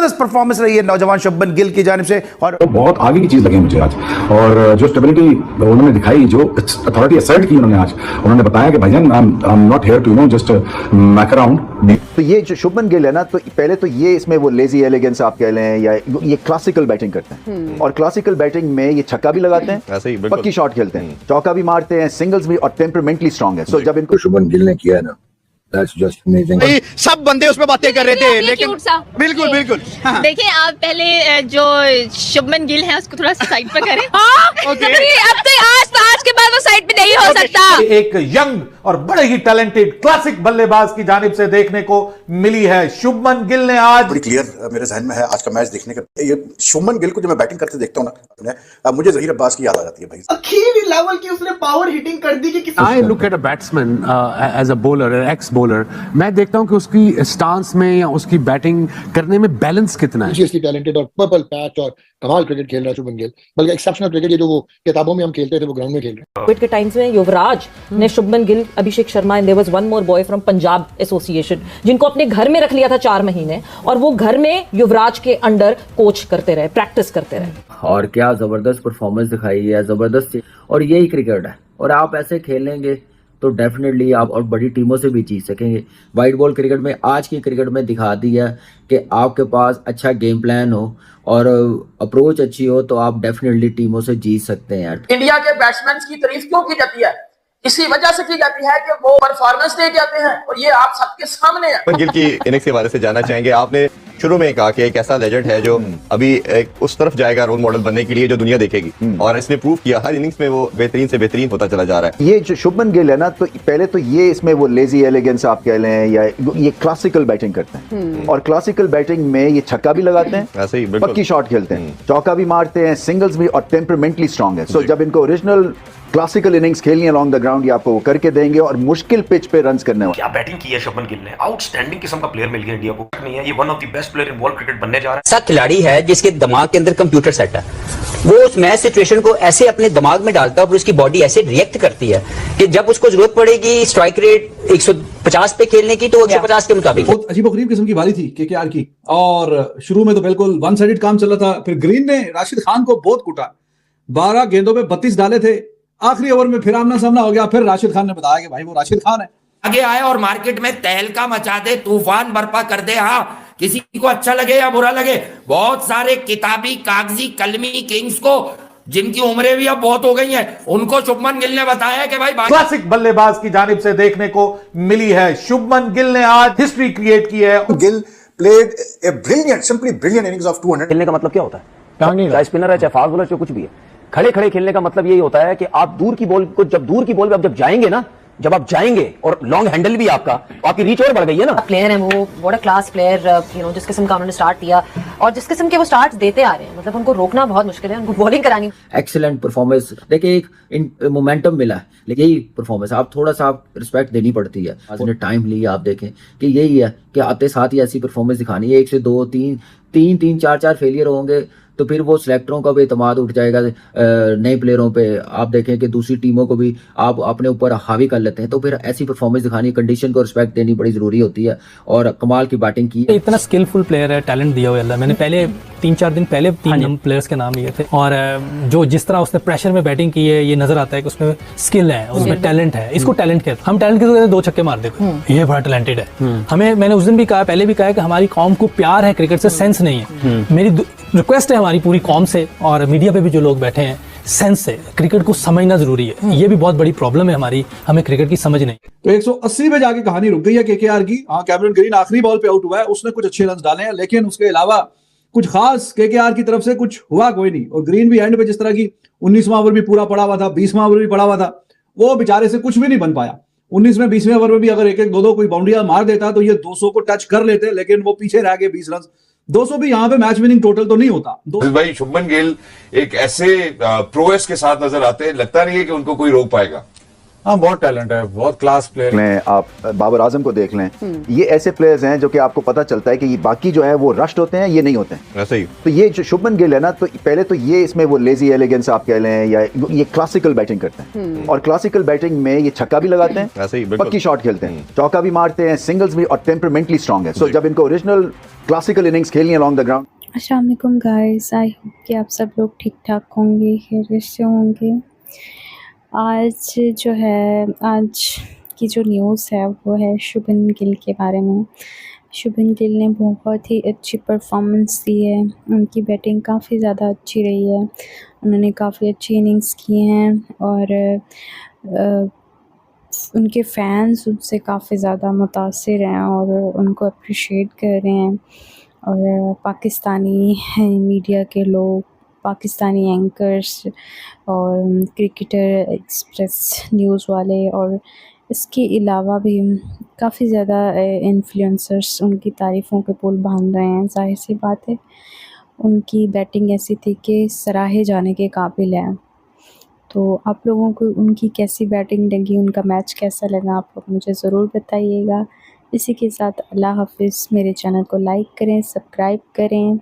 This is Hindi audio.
जबरदस्त परफॉर्मेंस रही है नौजवान शुभमन गिल की जानिब से, और तो बहुत आगे की चीज लगी मुझे आज। और जो स्टेबिलिटी उन्होंने दिखाई, जो अथॉरिटी असर्ट की उन्होंने आज, उन्होंने बताया कि भाईजान I am not here to just muck around. तो ये जो शुभमन गिल है ना, तो पहले तो ये इसमें वो लेजी एलिगेंस आप कह लें, या ये क्लासिकल बैटिंग करते हैं, और क्लासिकल बैटिंग में ये छक्का भी लगाते हैं, पक्की शॉट खेलते हैं, चौका भी मारते हैं, सिंगल्स भी, और टेम्परामेंटली स्ट्रांग है। सो जब इनको शुभमन गिल ने किया है ना, That's just amazing. सब बंदे उसमें बातें कर रहे थे, लेकिन बिल्कुल बिल्कुल। देखिए आप पहले जो शुभमन गिल है उसको थोड़ा साइड पर करें। अब तो आज के बाद वो साइड पे नहीं हो सकता। एक यंग और बड़े ही टैलेंटेड क्लासिक बल्लेबाज की जानिब से देखने को मिली है। शुभमन गिल ने आज बड़ी क्लियर मेरे जहन में है आज का मैच देखने का, ये शुभमन गिल को जब मैं बैटिंग करते देखता हूँ ना, अब मुझे जहीर अब्बास की याद आ जाती है भाई। आखिरी लेवल की उसने पावर हिटिंग कर दी कि I look at a batsman as a bowler, an ex bowler, मैं देखता हूं कि उसकी स्टांस में या उसकी बैटिंग करने में बैलेंस कितना है। Seriously talented और पर्पल पैच और कमाल क्रिकेट खेल रहा है शुभमन गिल, बल्कि एक्सेप्शनल क्रिकेट, ये जो वो किताबों में हम खेलते थे वो ग्राउंड में खेल रहे हैं। कोविड के टाइम्स में युवराज ने Shubman Gill, Abhishek Sharma and there was one more boy from Punjab association, जिनको अपने घर में रख लिया था 4 महीने, और वो घर में युवराज के अंडर कोच करते रहे, प्रैक्टिस करते रहे। और क्या जबरदस्त परफॉर्मेंस दिखाई है, जबरदस्त। और यही क्रिकेट है, और आप ऐसे खेलेंगे तो डेफिनेटली आप और बड़ी टीमों से भी जीत सकेंगे। वाइट बॉल क्रिकेट में, आज की क्रिकेट में दिखा दिया कि आपके पास अच्छा गेम प्लान हो और अप्रोच अच्छी हो तो आप डेफिनेटली टीमों से जीत सकते हैं। इंडिया के बैट्समैन की तारीफ क्यों की जाती है? इसी वजह से की जाती है कि वो परफॉर्मेंस दे जाते हैं, और ये आप सबके सामने है। गिल की इनिंग्स के बारे से जानना चाहेंगे। आपने शुरू में कहा कि एक ऐसा लेजेंड है जो अभी एक उस तरफ जाएगा रोल मॉडल बनने के लिए जो दुनिया देखेगी, और इसने प्रूव किया हर इनिंग्स में वो बेहतरीन से बेहतरीन होता चला जा रहा है। ये जो शुभमन गिल है ना, तो पहले तो ये इसमें वो लेजी एलिगेंस आप कह लें, या ये क्लासिकल बैटिंग करते हैं, और क्लासिकल बैटिंग में ये छक्का भी लगाते हैं, पक्की शॉट खेलते हैं, चौका भी मारते हैं, सिंगल्स भी, और टेम्परामेंटली स्ट्रांग है। सो जब इनको ओरिजिनल क्लासिकल इनिंग्स खेलनी है अलॉन्ग द ग्राउंड, ये आपको वो करके देंगे, और मुश्किल पिच पे रन्स करने वाले। क्या बैटिंग की है शुभमन गिल ने, आउटस्टैंडिंग किस्म का प्लेयर मिल गया इंडिया को। नहीं है, ये one of the best player in world cricket बनने जा रहा है। ऐसा खिलाड़ी है जिसके दिमाग के अंदर कंप्यूटर सेट है, वो उस मैच सिचुएशन को ऐसे अपने दिमाग में डालता है और उसकी बॉडी ऐसे रिएक्ट करती है कि जब उसको जरूरत पड़ेगी स्ट्राइक रेट 150 पे खेलने की तो 150 के मुताबिक। बहुत अजीबोगरीब किस्म की बारी थी केकेआर की, और शुरू में तो बिल्कुल वन साइडेड काम चल रहा था। फिर ग्रीन ने राशिद खान को बहुत कूटा, 12 गेंदों पे 32 डाले थे, आखिरी ओवर में फिर आमना सामना हो गया। फिर राशिद खान ने बताया कि भाई वो राशिद खान है, आगे आए और मार्केट में तहलका मचा दे, तूफान बर्पा कर दे। हाँ, किसी को अच्छा लगे या बुरा लगे, बहुत सारे किताबी कागजी कलमी किंग्स को जिनकी उम्रें भी अब बहुत हो गई हैं, उनको शुभमन गिल ने बताया कि भाई क्लासिक बल्लेबाज की जानिब से देखने को मिली है। शुभमन गिल ने आज हिस्ट्री क्रिएट की है। Gill played a brilliant, simply brilliant innings of 200। खेलने का मतलब क्या होता है? चाहे स्पिनर है, चाहे फास्ट बॉलर, चाहे कुछ भी है, खड़े खड़े खेलने का मतलब यही होता है कि आप दूर की बॉल को, जब दूर की बॉल पे आप जब जाएंगे ना, जब आप जाएंगे और लॉन्ग हैंडल भी आपका, तो आपकी रीच और बढ़ गई है ना। प्लेयर है वो, व्हाट अ क्लास प्लेयर, जिस किस्म का उन्होंने स्टार्ट दिया और जिस किस्म के वो स्टार्ट्स देते आ रहे हैं, मतलब उनको रोकना बहुत मुश्किल है, उनको बॉलिंग करानी। एक्सीलेंट परफॉर्मेंस, देखिए एक मोमेंटम मिला है, लेकिन यही परफॉर्मेंस आप थोड़ा सा आप रिस्पेक्ट देनी पड़ती है। आपने टाइम लिया, आप देखें कि यही है कि आते साथ ही ऐसी परफॉर्मेंस दिखानी है। 1 से 2, 3, 4 फेलियर होंगे तो फिर वो सिलेक्टरों का भी एतमाद उठ जाएगा नए प्लेयरों पे। आप देखें कि दूसरी टीमों को भी आप अपने ऊपर हावी कर लेते हैं, तो फिर ऐसी परफॉर्मेंस दिखानी, कंडीशन को रिस्पेक्ट देनी बड़ी जरूरी होती है। और कमाल की बैटिंग की, इतना स्किलफुल प्लेयर है, टैलेंट दिया हुआ अल्लाह। मैंने पहले 3-4 दिन पहले 3 प्लेयर्स के नाम लिए थे, और जो जिस तरह उसने प्रेशर में बैटिंग की है, ये नजर आता है कि उसमें स्किल है, उसमें टैलेंट है। इसको टैलेंट कहते हैं हम, टैलेंट किसको कहते हैं? 2 छक्के मार दे, ये बड़ा टैलेंटेड है। हमें, मैंने उस दिन भी कहा, पहले भी कहा कि हमारी कौम को प्यार है क्रिकेट से, सेंस नहीं है। मेरी रिक्वेस्ट है हमारी पूरी कौम से, और मीडिया पे भी जो लोग बैठे हैं, सेंस से क्रिकेट को समझना जरूरी है। ये भी बहुत बड़ी प्रॉब्लम है हमारी, हमें क्रिकेट की समझ नहीं। तो 180 पे जाके कहानी रुक गई है केकेआर की। हाँ, कैमरन ग्रीन आखिरी बॉल पे आउट हुआ है, उसने कुछ अच्छे रन डाले हैं, लेकिन उसके अलावा कुछ खास केकेआर की तरफ से कुछ हुआ कोई नहीं। और ग्रीन भी एंड पे जिस तरह की 19वां ओवर भी पूरा पड़ा हुआ था, 20वां ओवर भी पड़ा हुआ था, वो बेचारे से कुछ भी नहीं बन पाया। 19वें 20वें ओवर में भी अगर 1-1, 2-2 कोई बाउंड्रियां मार देता तो ये 200 को टच कर लेते, लेकिन वो पीछे रह गए 20 रन। 200 भी यहाँ पे मैच विनिंग टोटल तो नहीं होता। भाई शुभमन गिल एक ऐसे प्रोएस के साथ नजर आते हैं, लगता नहीं है कि उनको कोई रोक पाएगा। हाँ बहुत टैलेंट है, बहुत क्लास प्लेयर लें, आप बाबर आजम को देख लें, ये ऐसे प्लेयर्स हैं जो कि आपको पता चलता है कि बाकी जो है वो रश्ड होते हैं, ये नहीं होते हैं। ऐसे ही तो ये जो शुभमन गिल है ना, तो पहले तो ये इसमें वो लेजी एलिगेंस आप कह लें या ये क्लासिकल बैटिंग करते हैं, और क्लासिकल बैटिंग में ये छक्का भी लगाते हैं, ऐसे ही पक्की शॉट खेलते हैं, चौका भी मारते हैं, सिंगल्स भी, और टेम्परामेंटली स्ट्रांग है। सो जब इनको ओरिजिनल क्लासिकल इनिंग्स खेलनी है अलॉन्ग द ग्राउंड। अस्सलाम वालेकुम गाइस, आई होप कि आप सब लोग ठीक ठाक होंगे, खैरियत से होंगे। आज जो है, आज की जो न्यूज़ है वो है शुभमन गिल के बारे में। शुभमन गिल ने बहुत ही अच्छी परफॉर्मेंस दी है, उनकी बैटिंग काफ़ी ज़्यादा अच्छी रही है, उन्होंने काफ़ी अच्छी इनिंग्स की हैं और उनके फैंस उनसे काफ़ी ज़्यादा मुतासिर हैं और उनको अप्रिशिएट कर रहे हैं। और पाकिस्तानी मीडिया के लोग, पाकिस्तानी एंकर्स और क्रिकेटर एक्सप्रेस न्यूज़ वाले और इसके अलावा भी काफ़ी ज़्यादा इन्फ्लुएंसर्स उनकी तारीफ़ों के पुल बांध रहे हैं। ज़ाहिर सी बात है, उनकी बैटिंग ऐसी थी कि सराहे जाने के काबिल है। तो आप लोगों को उनकी कैसी बैटिंग लगी, उनका मैच कैसा लगा, आप लोग मुझे ज़रूर बताइएगा। इसी के साथ अल्लाह हाफ़िज़। मेरे चैनल को लाइक करें, सब्सक्राइब करें।